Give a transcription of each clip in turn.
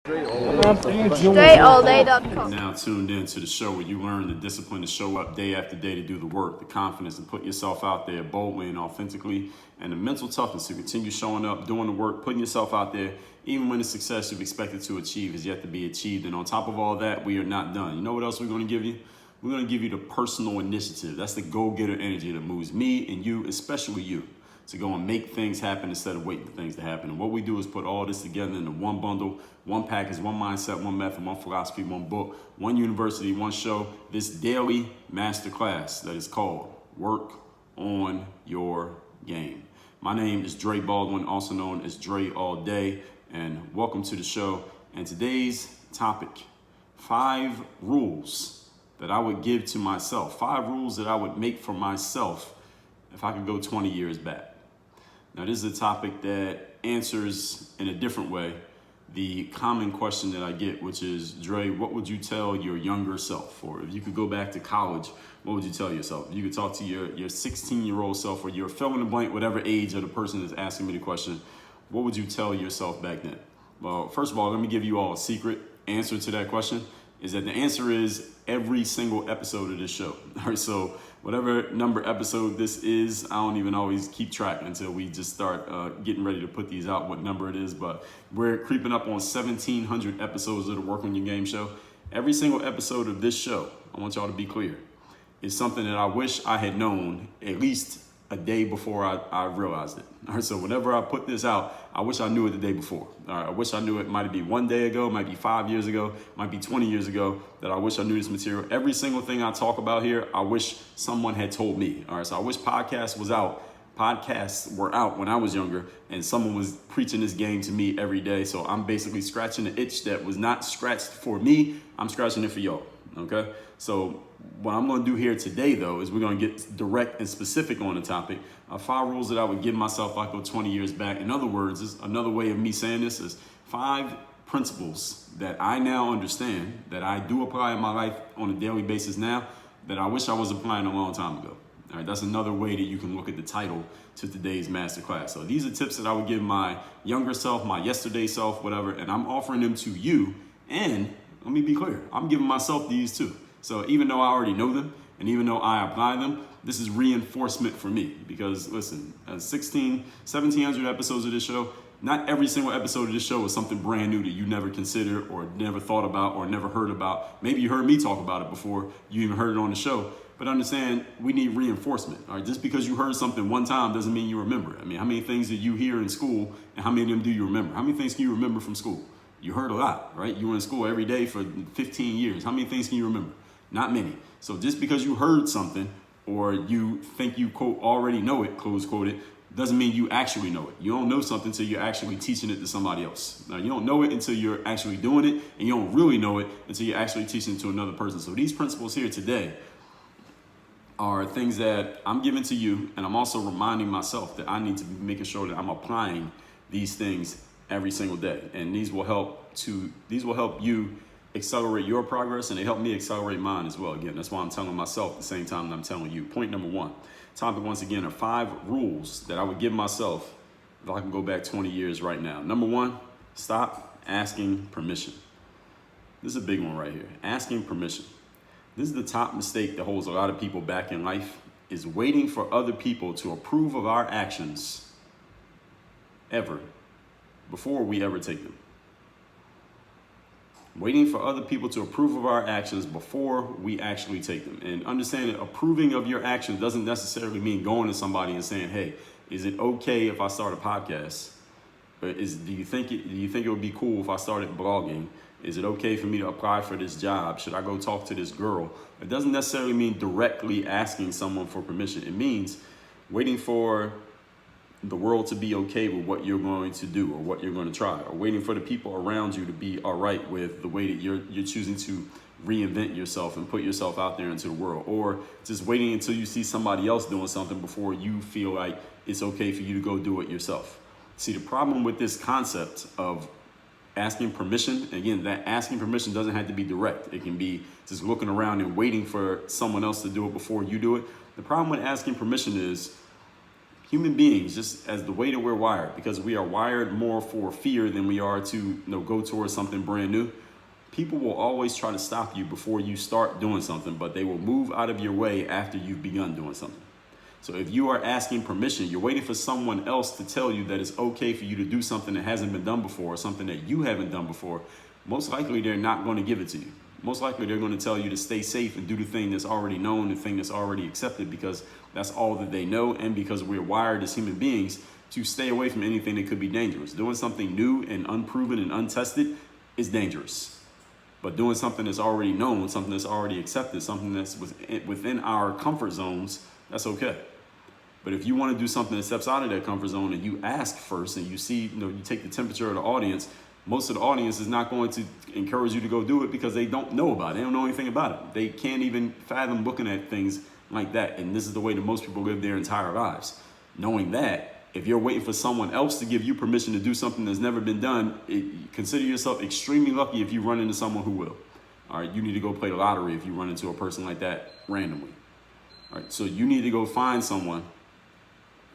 DreAllDay.com. Now tuned in to the show where you learn the discipline to show up day after day to do the work, the confidence to put yourself out there boldly and authentically, and the mental toughness to continue showing up, doing the work, putting yourself out there, even when the success you've expected to achieve is yet to be achieved. And on top of all that, we are not done. You know what else we're going to give you? We're going to give you the personal initiative. That's the go-getter energy that moves me and you, especially you, to go and make things happen instead of waiting for things to happen. And what we do is put all this together into one bundle, one package, one mindset, one method, one philosophy, one book, one university, one show, this daily masterclass that is called Work on Your Game. My name is Dre Baldwin, also known as Dre All Day, and welcome to the show. And today's topic, 5 rules that I would give to myself, 5 rules that I would make for myself if I could go 20 years back. Now, this is a topic that answers in a different way the common question that I get, which is, Dre, what would you tell your younger self? Or if you could go back to college, what would you tell yourself? If you could talk to your 16-year-old self, or your fill in the blank, whatever age of the person is asking me the question, what would you tell yourself back then? Well, first of all, let me give you all a secret answer to that question, is that the answer is every single episode of this show. All right, so whatever number episode this is, I don't even always keep track until we just start getting ready to put these out, what number it is, but we're creeping up on 1,700 episodes of the Work on Your Game show. Every single episode of this show, I want y'all to be clear, is something that I wish I had known at least a day before I realized it. All right, so whenever I put this out, I wish I knew it the day before. All right, I wish I knew it. Might be one day ago, might be 5 years ago, might be 20 years ago that I wish I knew this material. Every single thing I talk about here, I wish someone had told me. All right, so I wish podcasts were out when I was younger and someone was preaching this game to me every day. So I'm basically scratching the itch that was not scratched for me. I'm scratching it for y'all. Okay, so what I'm going to do here today, though, is we're going to get direct and specific on the topic. 5 rules that I would give myself if I go 20 years back. In other words, is another way of me saying this is 5 principles that I now understand, that I do apply in my life on a daily basis now, that I wish I was applying a long time ago. All right, that's another way that you can look at the title to today's masterclass. So these are tips that I would give my younger self, my yesterday self, whatever, and I'm offering them to you. And let me be clear, I'm giving myself these too. So even though I already know them, and even though I apply them, this is reinforcement for me. Because listen, 1,700 episodes of this show, not every single episode of this show is something brand new that you never considered or never thought about or never heard about. Maybe you heard me talk about it before you even heard it on the show. But understand, we need reinforcement. All right, just because you heard something one time doesn't mean you remember it. I mean, how many things did you hear in school, and how many of them do you remember? How many things can you remember from school? You heard a lot, right? You were in school every day for 15 years. How many things can you remember? Not many. So just because you heard something or you think you, quote, already know it, close quote it, doesn't mean you actually know it. You don't know something until you're actually teaching it to somebody else. Now, you don't know it until you're actually doing it, and you don't really know it until you're actually teaching it to another person. So these principles here today are things that I'm giving to you, and I'm also reminding myself that I need to be making sure that I'm applying these things every single day. And these will help you accelerate your progress, and they help me accelerate mine as well. Again, that's why I'm telling myself at the same time that I'm telling you. Point number 1, topic once again are 5 rules that I would give myself if I can go back 20 years right now. Number 1, stop asking permission. This is a big one right here. Asking permission. This is the top mistake that holds a lot of people back in life, is waiting for other people to approve of our actions before we ever take them. Waiting for other people to approve of our actions before we actually take them. And understand that approving of your actions doesn't necessarily mean going to somebody and saying, hey, is it okay if I start a podcast? Or do you think it would be cool if I started blogging? Is it okay for me to apply for this job? Should I go talk to this girl? It doesn't necessarily mean directly asking someone for permission. It means waiting for the world to be okay with what you're going to do or what you're going to try, or waiting for the people around you to be all right with the way that you're choosing to reinvent yourself and put yourself out there into the world, or just waiting until you see somebody else doing something before you feel like it's okay for you to go do it yourself. See, the problem with this concept of asking permission, again, that asking permission doesn't have to be direct. It can be just looking around and waiting for someone else to do it before you do it. The problem with asking permission is human beings, just as the way that we're wired, because we are wired more for fear than we are to go towards something brand new. People will always try to stop you before you start doing something, but they will move out of your way after you've begun doing something. So if you are asking permission, you're waiting for someone else to tell you that it's okay for you to do something that hasn't been done before, or something that you haven't done before, most likely they're not going to give it to you. Most likely they're going to tell you to stay safe and do the thing that's already known, the thing that's already accepted, because that's all that they know, and because we're wired as human beings to stay away from anything that could be dangerous. Doing something new and unproven and untested is dangerous. But doing something that's already known, something that's already accepted, something that's within our comfort zones, that's okay. But if you want to do something that steps out of that comfort zone and you ask first and you see, you take the temperature of the audience, most of the audience is not going to encourage you to go do it because they don't know about it. They don't know anything about it. They can't even fathom looking at things like that. And this is the way that most people live their entire lives. Knowing that, if you're waiting for someone else to give you permission to do something that's never been done, consider yourself extremely lucky if you run into someone who will. All right, you need to go play the lottery if you run into a person like that randomly. All right, so you need to go find someone,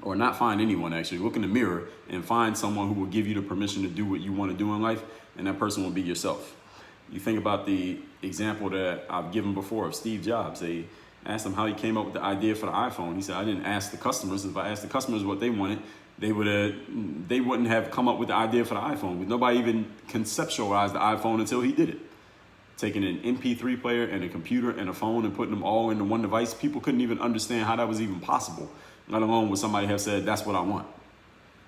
or not find anyone actually, look in the mirror and find someone who will give you the permission to do what you want to do in life, and that person will be yourself. You think about the example that I've given before of Steve Jobs. They asked him how he came up with the idea for the iPhone. He said, I didn't ask the customers. If I asked the customers what they wanted, they wouldn't have come up with the idea for the iPhone. Nobody even conceptualized the iPhone until he did it. Taking an MP3 player and a computer and a phone and putting them all into one device, people couldn't even understand how that was even possible, let alone would somebody have said, that's what I want.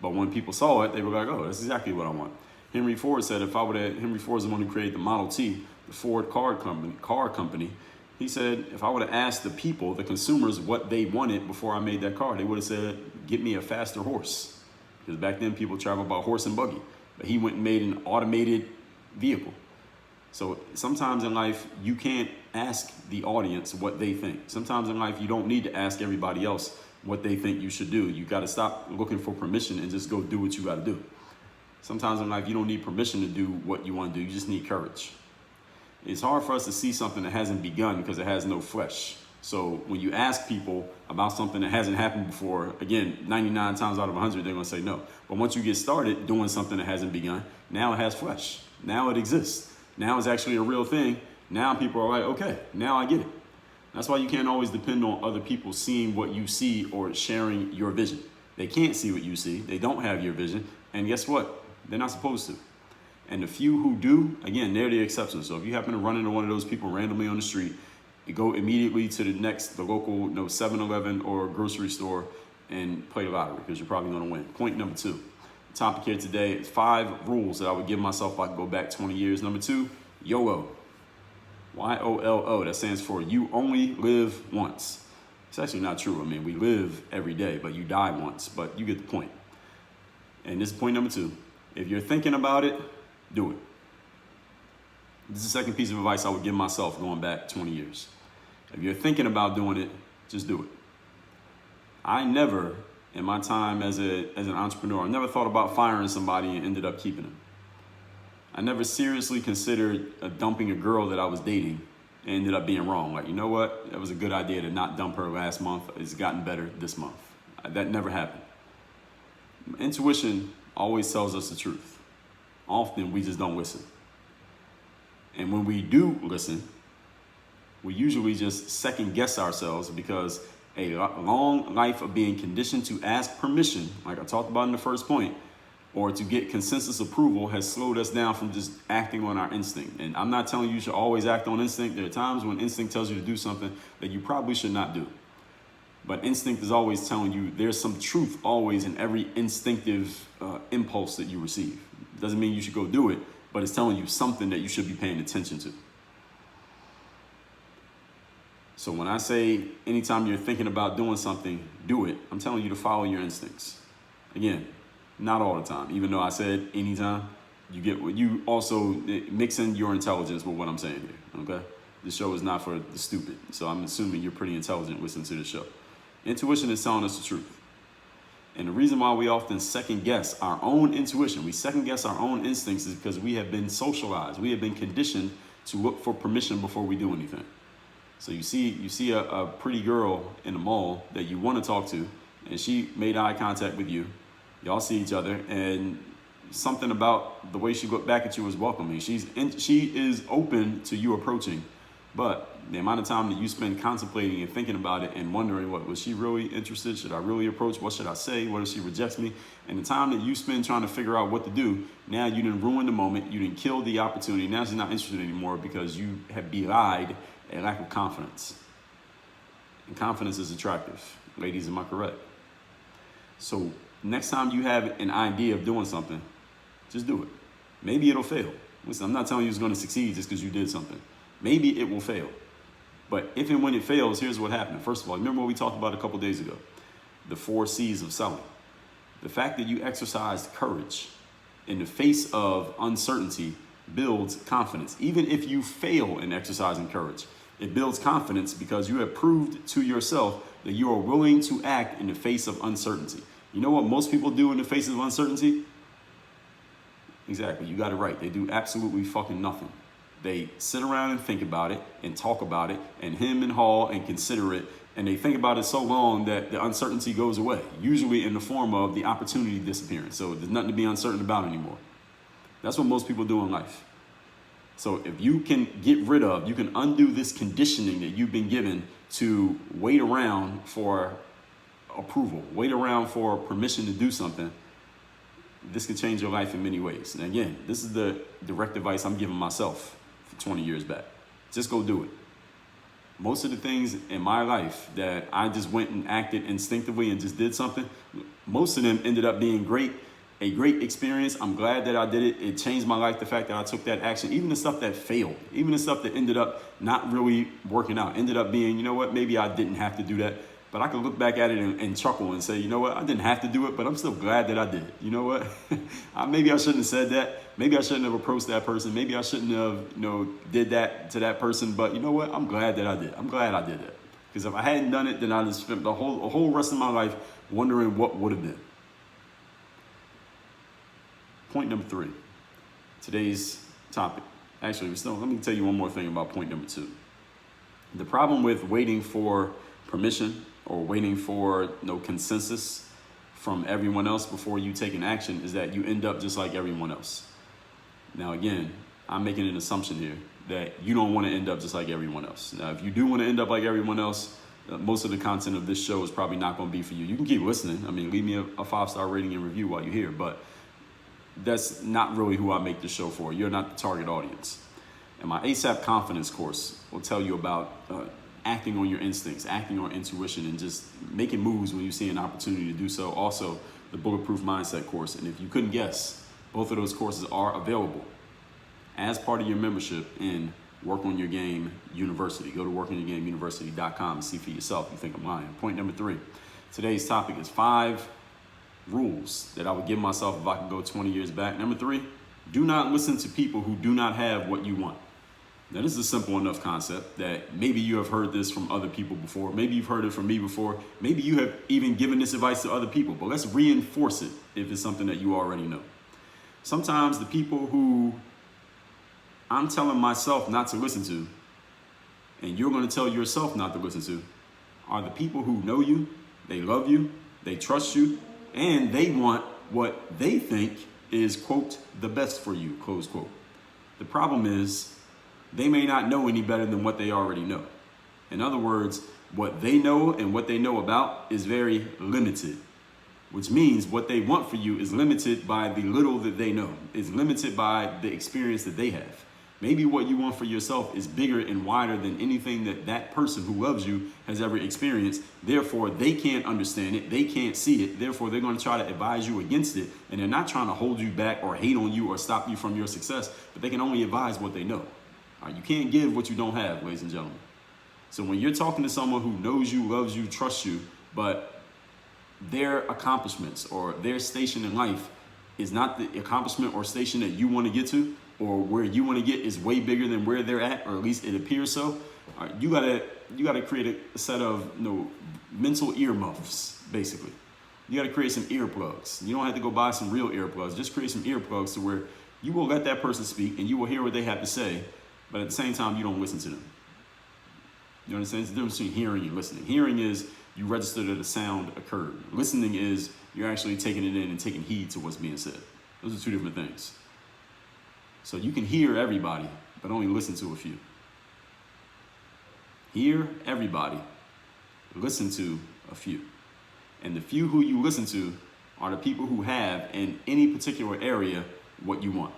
But when people saw it, they were like, oh, that's exactly what I want. Henry Ford said, Henry Ford is the one who created the Model T, the Ford car company. He said, if I would have asked the people, the consumers, what they wanted before I made that car, they would have said, get me a faster horse. Because back then people traveled by horse and buggy. But he went and made an automated vehicle. So sometimes in life, you can't ask the audience what they think. Sometimes in life, you don't need to ask everybody else what they think you should do. You got to stop looking for permission and just go do what you got to do. Sometimes in life, you don't need permission to do what you want to do. You just need courage. It's hard for us to see something that hasn't begun because it has no flesh. So when you ask people about something that hasn't happened before, again, 99 times out of 100, they're going to say no. But once you get started doing something that hasn't begun, now it has flesh. Now it exists. Now it's actually a real thing. Now people are like, okay, now I get it. That's why you can't always depend on other people seeing what you see or sharing your vision. They can't see what you see. They don't have your vision. And guess what? They're not supposed to. And the few who do, again, they're the exception. So if you happen to run into one of those people randomly on the street, you go immediately to the local 7-Eleven or grocery store and play the lottery, because you're probably going to win. Point number 2. The topic here today is 5 rules that I would give myself if I could go back 20 years. Number 2, YOLO. YOLO. That stands for you only live once. It's actually not true. I mean, we live every day, but you die once. But you get the point. And this is point number 2. If you're thinking about it, do it. This is the second piece of advice I would give myself going back 20 years. If you're thinking about doing it, just do it. I never, in my time as an entrepreneur, I never thought about firing somebody and ended up keeping them. I never seriously considered dumping a girl that I was dating and ended up being wrong. Like, you know what? That was a good idea to not dump her last month. It's gotten better this month. That never happened. Intuition always tells us the truth. Often we just don't listen. And when we do listen, we usually just second guess ourselves, because a long life of being conditioned to ask permission, like I talked about in the first point, or to get consensus approval has slowed us down from just acting on our instinct. And I'm not telling you should always act on instinct. There are times when instinct tells you to do something that you probably should not do. But instinct is always telling you there's some truth always in every instinctive impulse that you receive. Doesn't mean you should go do it, but it's telling you something that you should be paying attention to. So when I say anytime you're thinking about doing something, do it, I'm telling you to follow your instincts. Again, not all the time. Even though I said anytime, you also mix in your intelligence with what I'm saying here, okay? This show is not for the stupid, so I'm assuming you're pretty intelligent listening to the show. Intuition is telling us the truth. And the reason why we often second guess our own intuition, we second guess our own instincts, is because we have been socialized. We have been conditioned to look for permission before we do anything. So you see a pretty girl in the mall that you want to talk to, and she made eye contact with you. Y'all see each other, and something about the way she looked back at you was welcoming. She is open to you approaching, but the amount of time that you spend contemplating and thinking about it and wondering, what was she really interested? Should I really approach? What should I say? What if she rejects me? And the time that you spend trying to figure out what to do, now you didn't ruin the moment. You didn't kill the opportunity. Now she's not interested anymore because you have belied a lack of confidence. And confidence is attractive. Ladies, am I correct? So next time you have an idea of doing something, just do it. Maybe it'll fail. Listen, I'm not telling you it's going to succeed just because you did something. Maybe it will fail. But if and when it fails, here's what happened. First of all, remember what we talked about a couple days ago? The 4 C's of selling. The fact that you exercised courage in the face of uncertainty builds confidence. Even if you fail in exercising courage, it builds confidence because you have proved to yourself that you are willing to act in the face of uncertainty. You know what most people do in the face of uncertainty? Exactly, you got it right. They do absolutely fucking nothing. They sit around and think about it and talk about it and hem and haw and consider it. And they think about it so long that the uncertainty goes away, usually in the form of the opportunity disappearing. So there's nothing to be uncertain about anymore. That's what most people do in life. So if you can get rid of, you can undo this conditioning that you've been given to wait around for approval, wait around for permission to do something, this can change your life in many ways. And again, this is the direct advice I'm giving myself 20 years back. Just go do it. Most of the things in my life that I just went and acted instinctively and just did something, most of them ended up being a great experience. I'm glad that I did it. It changed my life, the fact that I took that action. Even the stuff that failed, even the stuff that ended up not really working out, ended up being, you know what, maybe I didn't have to do that. But I can look back at it and chuckle and say, you know what, I didn't have to do it, but I'm still glad that I did it. You know what? Maybe I shouldn't have said that. Maybe I shouldn't have approached that person. Maybe I shouldn't have, did that to that person. But you know what? I'm glad that I did. I'm glad I did that. Because if I hadn't done it, then I'd have spent the whole rest of my life wondering what would have been. Point number 3, today's topic. Actually, let me tell you one more thing about point number 2. The problem with waiting for permission or waiting for consensus from everyone else before you take an action is that you end up just like everyone else. Now, again, I'm making an assumption here that you don't want to end up just like everyone else. Now, if you do want to end up like everyone else, most of the content of this show is probably not going to be for you. You can keep listening. I mean, leave me a 5-star rating and review while you're here, but that's not really who I make the show for. You're not the target audience. And my ASAP Confidence course will tell you about acting on your instincts, acting on intuition, and just making moves when you see an opportunity to do so. Also, the Bulletproof Mindset course. And if you couldn't guess, both of those courses are available as part of your membership in Work on Your Game University. Go to workonyourgameuniversity.com and see for yourself. You think I'm lying. Point number 3. Today's topic is 5 rules that I would give myself if I could go 20 years back. Number 3, do not listen to people who do not have what you want. Now, this is a simple enough concept that maybe you have heard this from other people before. Maybe you've heard it from me before. Maybe you have even given this advice to other people, but let's reinforce it if it's something that you already know. Sometimes the people who I'm telling myself not to listen to, and you're going to tell yourself not to listen to, are the people who know you, they love you, they trust you, and they want what they think is, quote, the best for you, close quote. The problem is they may not know any better than what they already know. In other words, what they know and what they know about is very limited, which means what they want for you is limited by the little that they know, is limited by the experience that they have. Maybe what you want for yourself is bigger and wider than anything that person who loves you has ever experienced. Therefore, they can't understand it. They can't see it. Therefore, they're going to try to advise you against it. And they're not trying to hold you back or hate on you or stop you from your success, but they can only advise what they know. All right, you can't give what you don't have, ladies and gentlemen. So when you're talking to someone who knows you, loves you, trusts you, but their accomplishments or their station in life is not the accomplishment or station that you want to get to, or where you want to get is way bigger than where they're at, or at least it appears so. All right, you gotta create a set of mental earmuffs, basically. You gotta create some earplugs. You don't have to go buy some real earplugs. Just create some earplugs to where you will let that person speak and you will hear what they have to say, but at the same time, you don't listen to them. You understand? It's the difference between hearing and listening. Hearing is you register that a sound occurred. Listening is you're actually taking it in and taking heed to what's being said. Those are two different things. So you can hear everybody, but only listen to a few. Hear everybody, listen to a few. And the few who you listen to are the people who have in any particular area what you want.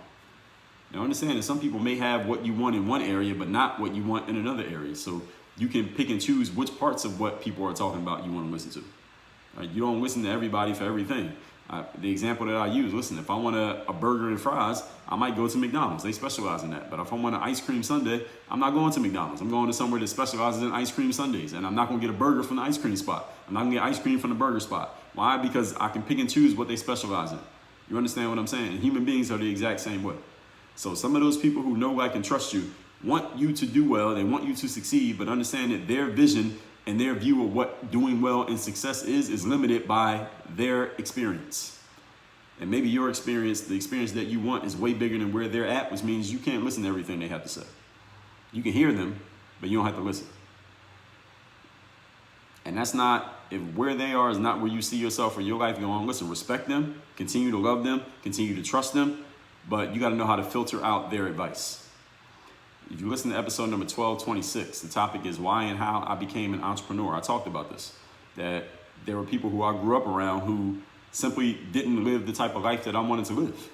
Now understand that some people may have what you want in one area, but not what you want in another area. So you can pick and choose which parts of what people are talking about you want to listen to. Right? You don't listen to everybody for everything. The example that I use, listen, if I want a burger and fries, I might go to McDonald's. They specialize in that. But if I want an ice cream sundae, I'm not going to McDonald's. I'm going to somewhere that specializes in ice cream sundaes. And I'm not going to get a burger from the ice cream spot. I'm not going to get ice cream from the burger spot. Why? Because I can pick and choose what they specialize in. You understand what I'm saying? And human beings are the exact same way. So some of those people who know, like, and trust you want you to do well. They want you to succeed, but understand that their vision and their view of what doing well and success is limited by their experience. And maybe your experience, the experience that you want, is way bigger than where they're at, which means you can't listen to everything they have to say. You can hear them, but you don't have to listen. And that's not, if where they are is not where you see yourself or your life going, listen, respect them, continue to love them, continue to trust them, but you got to know how to filter out their advice. If you listen to episode number 1226, the topic is why and how I became an entrepreneur. I talked about this, that there were people who I grew up around who simply didn't live the type of life that I wanted to live.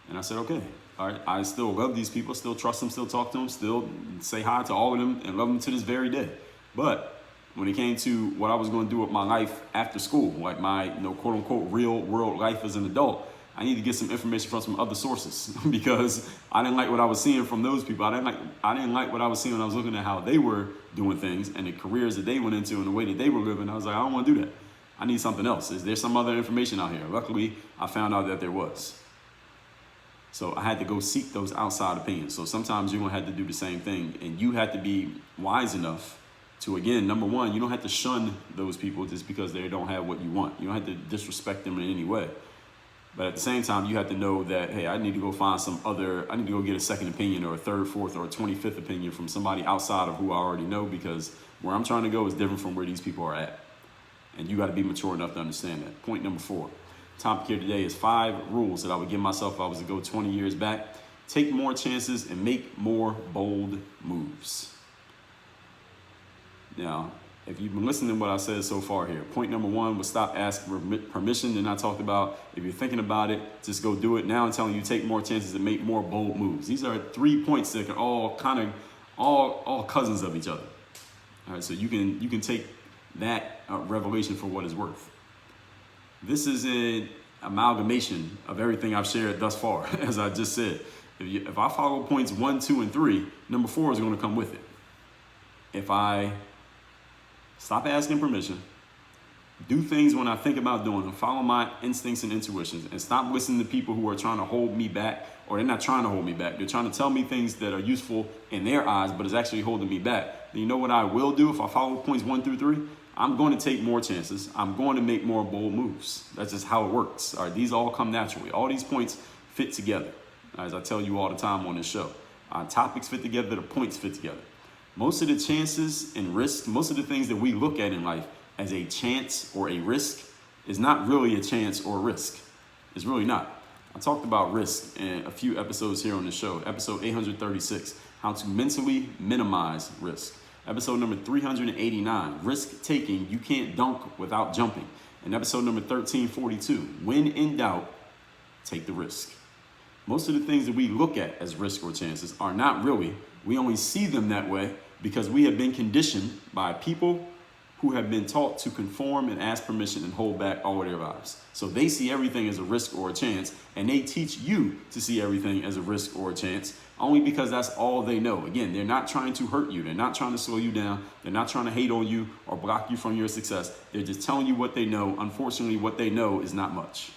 And I said, okay, all right, I still love these people, still trust them, still talk to them, still say hi to all of them and love them to this very day. But when it came to what I was going to do with my life after school, like my, quote unquote, real world life as an adult, I need to get some information from some other sources because I didn't like what I was seeing from those people. I didn't like what I was seeing when I was looking at how they were doing things and the careers that they went into and the way that they were living. I was like, I don't want to do that. I need something else. Is there some other information out here? Luckily, I found out that there was. So I had to go seek those outside opinions. So sometimes you're going to have to do the same thing. And you have to be wise enough to, again, number one, you don't have to shun those people just because they don't have what you want. You don't have to disrespect them in any way. But at the same time, you have to know that, hey, I need to go find I need to go get a second opinion or a third, fourth, or a 25th opinion from somebody outside of who I already know, because where I'm trying to go is different from where these people are at. And you got to be mature enough to understand that. Point number 4. Topic here today is 5 rules that I would give myself if I was to go 20 years back. Take more chances and make more bold moves. Now, if you've been listening to what I said so far here, point number 1 was stop asking permission. And I talked about if you're thinking about it, just go do it. Now I'm telling you, take more chances and make more bold moves. These are 3 points that are all all cousins of each other. All right, so you can take that revelation for what it's worth. This is an amalgamation of everything I've shared thus far, as I just said. If I follow points 1, 2, and 3, number 4 is going to come with it. If I stop asking permission, do things when I think about doing them, follow my instincts and intuitions, and stop listening to people who are trying to hold me back, or they're not trying to hold me back. They're trying to tell me things that are useful in their eyes, but is actually holding me back. Then you know what I will do if I follow points 1 through 3? I'm going to take more chances. I'm going to make more bold moves. That's just how it works. All right, these all come naturally. All these points fit together. As I tell you all the time on this show, topics fit together, the points fit together. Most of the chances and risks, most of the things that we look at in life as a chance or a risk is not really a chance or a risk. It's really not. I talked about risk in a few episodes here on the show. Episode 836, how to mentally minimize risk. Episode number 389, risk taking, you can't dunk without jumping. And episode number 1342, when in doubt, take the risk. Most of the things that we look at as risk or chances are not really. We only see them that way because we have been conditioned by people who have been taught to conform and ask permission and hold back all of their lives. So they see everything as a risk or a chance, and they teach you to see everything as a risk or a chance only because that's all they know. Again, they're not trying to hurt you. They're not trying to slow you down. They're not trying to hate on you or block you from your success. They're just telling you what they know. Unfortunately, what they know is not much.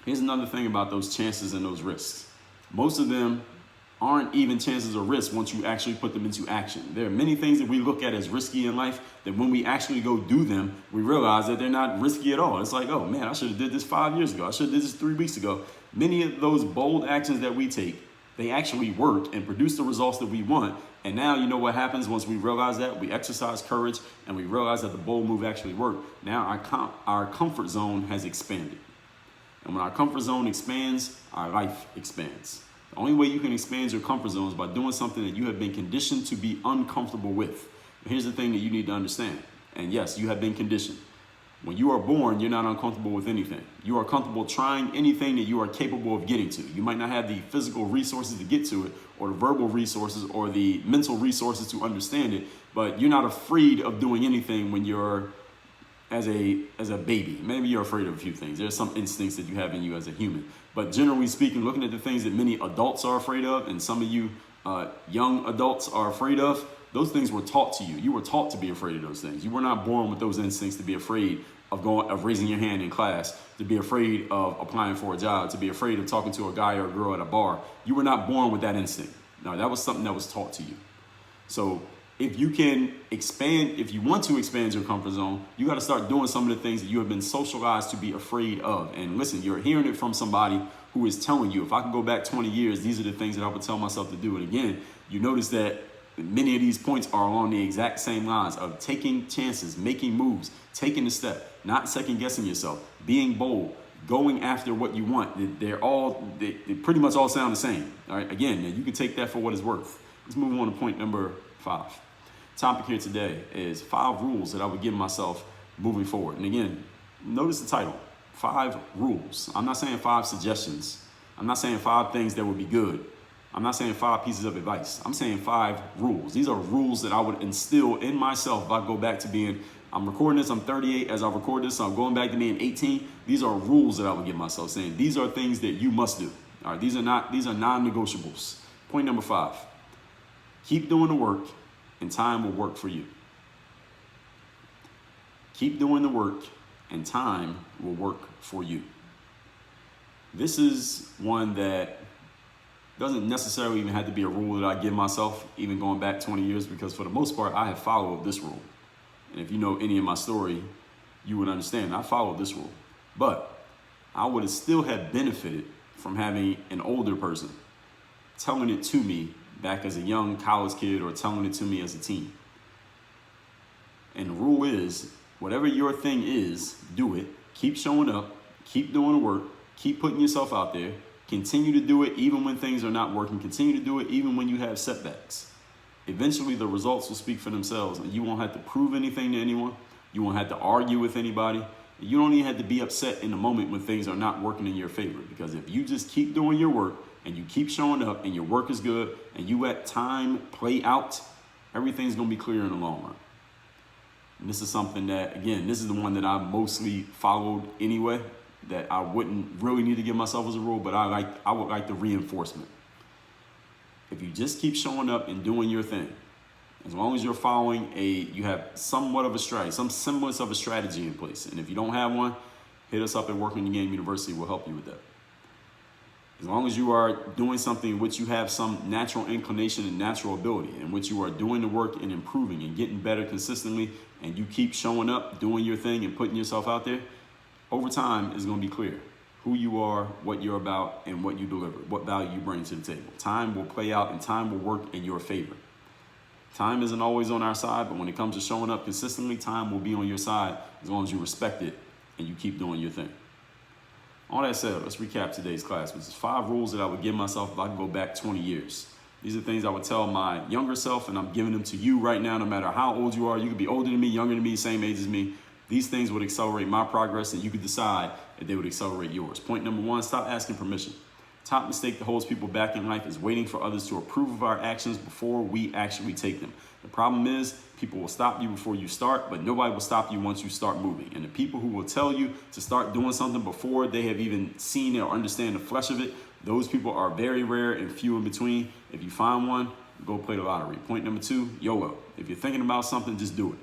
Here's another thing about those chances and those risks. Most of them aren't even chances or risks once you actually put them into action. There are many things that we look at as risky in life that when we actually go do them, we realize that they're not risky at all. It's like, oh man, I should have did this 5 years ago. I should have did this 3 weeks ago. Many of those bold actions that we take They actually work and produce the results that we want. And now you know what happens once we realize that? We exercise courage and we realize that the bold move actually worked. Now our comfort zone has expanded. And when our comfort zone expands, our life expands. The only way you can expand your comfort zone is by doing something that you have been conditioned to be uncomfortable with. But here's the thing that you need to understand. And yes, you have been conditioned. When you are born, you're not uncomfortable with anything. You are comfortable trying anything that you are capable of getting to. You might not have the physical resources to get to it, or the verbal resources, or the mental resources to understand it, but you're not afraid of doing anything when you're as a baby. Maybe you're afraid of a few things. There's some instincts that you have in you as a human. But generally speaking, looking at the things that many adults are afraid of, and some of you young adults are afraid of, those things were taught to you. You were taught to be afraid of those things. You were not born with those instincts to be afraid of raising your hand in class, to be afraid of applying for a job, to be afraid of talking to a guy or a girl at a bar. You were not born with that instinct. No, that was something that was taught to you. So if you can expand, if you want to expand your comfort zone, you got to start doing some of the things that you have been socialized to be afraid of. And listen, you're hearing it from somebody who is telling you, if I can go back 20 years, these are the things that I would tell myself to do. And again, you notice that many of these points are along the exact same lines of taking chances, making moves, taking a step, not second guessing yourself, being bold, going after what you want. They pretty much all sound the same. All right. Again, you can take that for what it's worth. Let's move on to point number 5. Topic here today is 5 rules that I would give myself moving forward. And again, notice the title, 5 rules. I'm not saying 5 suggestions. I'm not saying 5 things that would be good. I'm not saying 5 pieces of advice. I'm saying 5 rules. These are rules that I would instill in myself if I go back to being, I'm recording this, I'm 38 as I record this, so I'm going back to being 18. These are rules that I would give myself, saying these are things that you must do. All right, these are non-negotiables. Point number 5, keep doing the work and time will work for you. Keep doing the work and time will work for you. This is one that doesn't necessarily even have to be a rule that I give myself, even going back 20 years, because for the most part, I have followed this rule. And if you know any of my story, you would understand I followed this rule. But I would have still have benefited from having an older person telling it to me back as a young college kid or telling it to me as a teen. And the rule is, whatever your thing is, do it. Keep showing up, keep doing the work, keep putting yourself out there. Continue to do it even when things are not working. Continue to do it even when you have setbacks. Eventually, the results will speak for themselves, and you won't have to prove anything to anyone. You won't have to argue with anybody. You don't even have to be upset in the moment when things are not working in your favor, because if you just keep doing your work and you keep showing up and your work is good and you let time play out, everything's going to be clear in the long run. And this is something that, again, this is the one that I mostly followed anyway, that I wouldn't really need to give myself as a rule, but I would like the reinforcement. If you just keep showing up and doing your thing, as long as you're following you have somewhat of a strategy, some semblance of a strategy in place. And if you don't have one, hit us up at Working the Game University. We'll help you with that. As long as you are doing something in which you have some natural inclination and natural ability, in which you are doing the work and improving and getting better consistently, and you keep showing up, doing your thing and putting yourself out there, over time it's going to be clear who you are, what you're about, and what you deliver, what value you bring to the table. Time will play out and time will work in your favor. Time isn't always on our side, but when it comes to showing up consistently, time will be on your side as long as you respect it and you keep doing your thing. All that said, let's recap today's class, which is 5 rules that I would give myself if I could go back 20 years. These are things I would tell my younger self, and I'm giving them to you right now, no matter how old you are. You could be older than me, younger than me, same age as me. These things would accelerate my progress, and you could decide if they would accelerate yours. Point number 1, stop asking permission. Top mistake that holds people back in life is waiting for others to approve of our actions before we actually take them. The problem is people will stop you before you start, but nobody will stop you once you start moving. And the people who will tell you to start doing something before they have even seen it or understand the flesh of it, those people are very rare and few in between. If you find one, go play the lottery. Point number 2, YOLO. If you're thinking about something, just do it.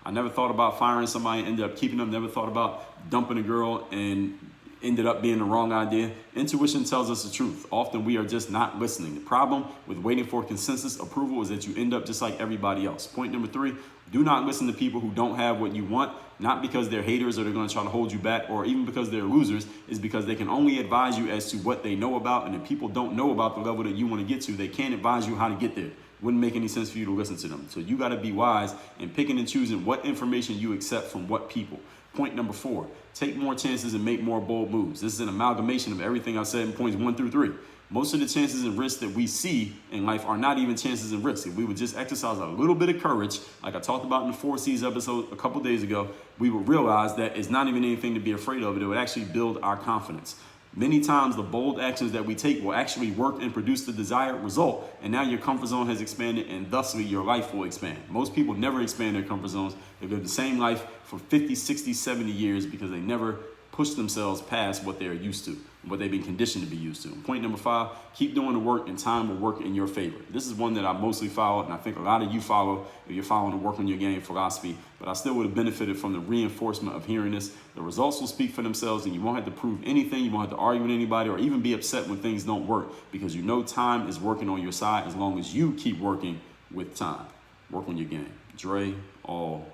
I never thought about firing somebody and ended up keeping them. Never thought about dumping a girl and ended up being the wrong idea. Intuition tells us the truth. Often we are just not listening. The problem with waiting for consensus approval is that you end up just like everybody else. Point number 3, do not listen to people who don't have what you want, not because they're haters or they're going to try to hold you back or even because they're losers. Is because they can only advise you as to what they know about, and if people don't know about the level that you want to get to, they can't advise you how to get there. Wouldn't make any sense for you to listen to them. So you got to be wise in picking and choosing what information you accept from what people. Point number 4, take more chances and make more bold moves. This is an amalgamation of everything I said in points 1 through 3. Most of the chances and risks that we see in life are not even chances and risks. If we would just exercise a little bit of courage, like I talked about in the 4 C's episode a couple days ago, we would realize that it's not even anything to be afraid of. It would actually build our confidence. Many times the bold actions that we take will actually work and produce the desired result, and now your comfort zone has expanded and thusly your life will expand. Most people never expand their comfort zones. They live the same life for 50, 60, 70 years because they never push themselves past what they're used to, what they've been conditioned to be used to. And point number 5, keep doing the work and time will work in your favor. This is one that I mostly follow, and I think a lot of you follow if you're following the work on your game philosophy, but I still would have benefited from the reinforcement of hearing this. The results will speak for themselves, and you won't have to prove anything. You won't have to argue with anybody or even be upset when things don't work, because you know time is working on your side as long as you keep working with time. Work on your game. Dre, all